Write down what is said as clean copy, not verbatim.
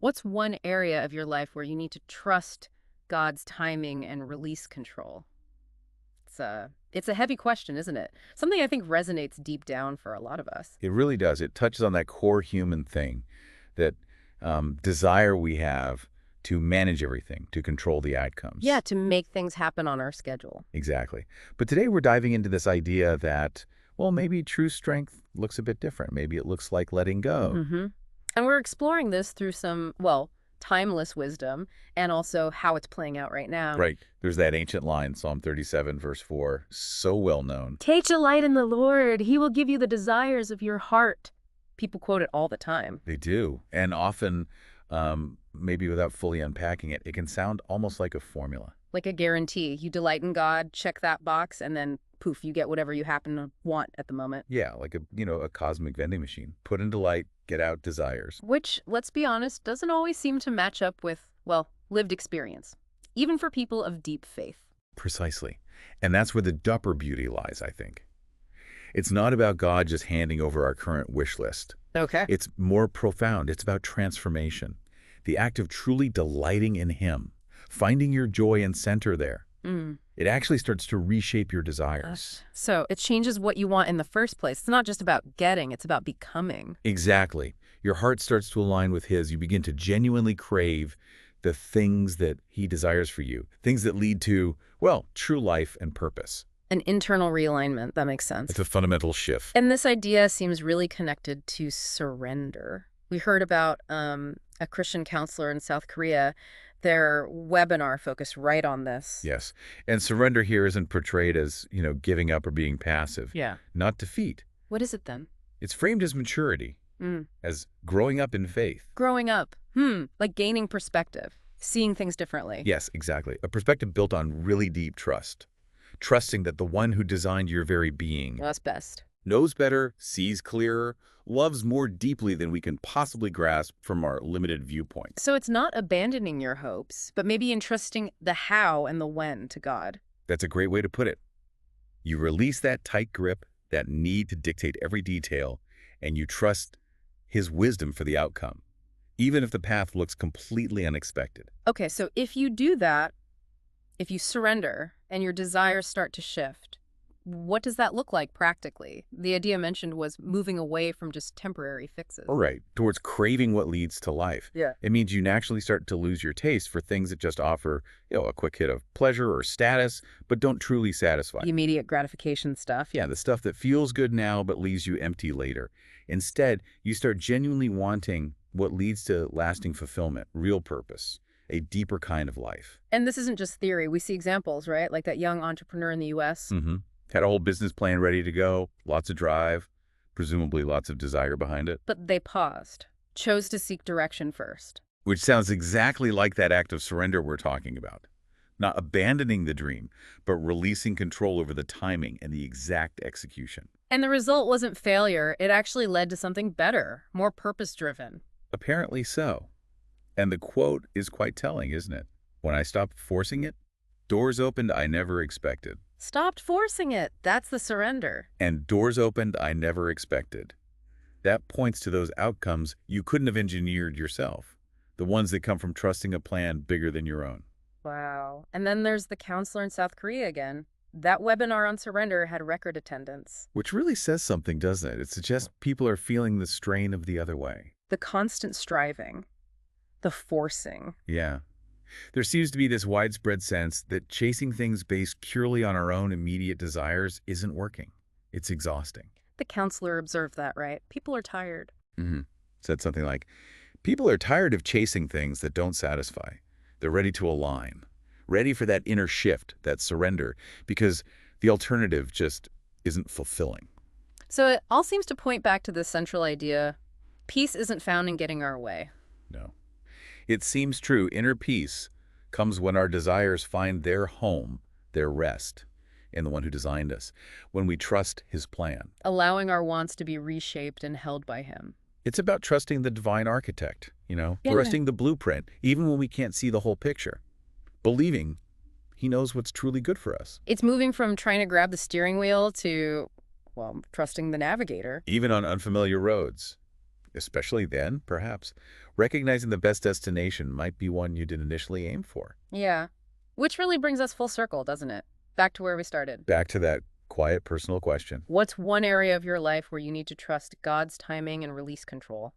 What's one area of your life where you need to trust God's timing and release control? It's a heavy question, isn't it? Something I think resonates deep down for a lot of us. It really does. It touches on that core human thing, that desire we have to manage everything, to control the Yeah, outcomes. to make things happen on our schedule. Exactly. But today we're diving into this idea that, well, maybe true strength looks a bit different. Maybe it looks like letting go. hmm And we're exploring this through some, well, timeless wisdom and also how it's playing out right now. Right. There's that ancient line, Psalm 37, verse 4, so well known. Take delight in the Lord. He will give you the desires of your heart. People quote it all the time. They do. And often, maybe without fully unpacking it, it can sound almost like a formula. Like a guarantee. You delight in God, check that box, and then poof, you get whatever you happen to want at the moment. Yeah, like a cosmic vending machine. Put in delight, get out desires. Which, let's be honest, doesn't always seem to match up with, well, lived experience, even for people of deep faith. Precisely. And that's where the dupper beauty lies, I think. It's not about God just handing over our current wish list. Okay. It's more profound. It's about transformation. The act of truly delighting in Him, finding your joy and center there. Mm. It actually starts to reshape your desires. So it changes what you want in the first place. It's not just about getting, it's about becoming. Exactly. Your heart starts to align with His. You begin to genuinely crave the things that He desires for you, things that lead to, well, true life and purpose. An internal realignment, that makes sense. It's a fundamental shift. And this idea seems really connected to surrender. We heard about a Christian counselor in South Korea. Their webinar focused right on this. Yes. And surrender here isn't portrayed as, giving up or being passive. Yeah. Not defeat. What is it then? It's framed as maturity, as growing up in faith. Growing up. Like gaining perspective, seeing things differently. Yes, exactly. A perspective built on really deep trust. Trusting that the one who designed your very being That's best. knows better, sees clearer, loves more deeply than we can possibly grasp from our limited viewpoint. So it's not abandoning your hopes, but maybe entrusting the how and the when to God. That's a great way to put it. You release that tight grip, that need to dictate every detail, and you trust His wisdom for the outcome, even if the path looks completely unexpected. Okay, so if you do that, if you surrender and your desires start to shift, what does that look like practically? The idea mentioned was moving away from just temporary fixes. All right, towards craving what leads to life. Yeah. It means you naturally start to lose your taste for things that just offer, a quick hit of pleasure or status, but don't truly satisfy. The immediate gratification stuff. Yeah, the stuff that feels good now but leaves you empty later. Instead, you start genuinely wanting what leads to lasting fulfillment, real purpose, a deeper kind of life. And this isn't just theory. We see examples, right? Like that young entrepreneur in the U.S. Had a whole business plan ready to go, lots of drive, presumably lots of desire behind it. But they paused, chose to seek direction first. Which sounds exactly like that act of surrender we're talking about. Not abandoning the dream, but releasing control over the timing and the exact execution. And the result wasn't failure. It actually led to something better, more purpose-driven. Apparently so. And the quote is quite telling, isn't it? When I stopped forcing it, doors opened I never expected. Stopped forcing it. That's the surrender. And doors opened I never expected. That points to those outcomes you couldn't have engineered yourself, the ones that come from trusting a plan bigger than your own. Wow. And then there's the counselor in South Korea again. That webinar on surrender had record attendance. Which really says something, doesn't it? It suggests people are feeling the strain of the other way. The constant striving. The forcing. Yeah. There seems to be this widespread sense that chasing things based purely on our own immediate desires isn't working. It's exhausting. The counselor observed that, right? People are tired. Said something like, people are tired of chasing things that don't satisfy. They're ready to align, ready for that inner shift, that surrender, because the alternative just isn't fulfilling. So it all seems to point back to this central idea. Peace isn't found in getting our way. No. It seems true. Inner peace comes when our desires find their home, their rest, in the one who designed us, when we trust His plan. Allowing our wants to be reshaped and held by Him. It's about trusting the divine architect, trusting the blueprint, even when we can't see the whole picture. Believing He knows what's truly good for us. It's moving from trying to grab the steering wheel to, well, trusting the navigator. Even on unfamiliar roads. especially then, perhaps, recognizing the best destination might be one you didn't initially aim for. Yeah. Which really brings us full circle, doesn't it? Back to where we started. Back to that quiet personal question. What's one area of your life where you need to trust God's timing and release control?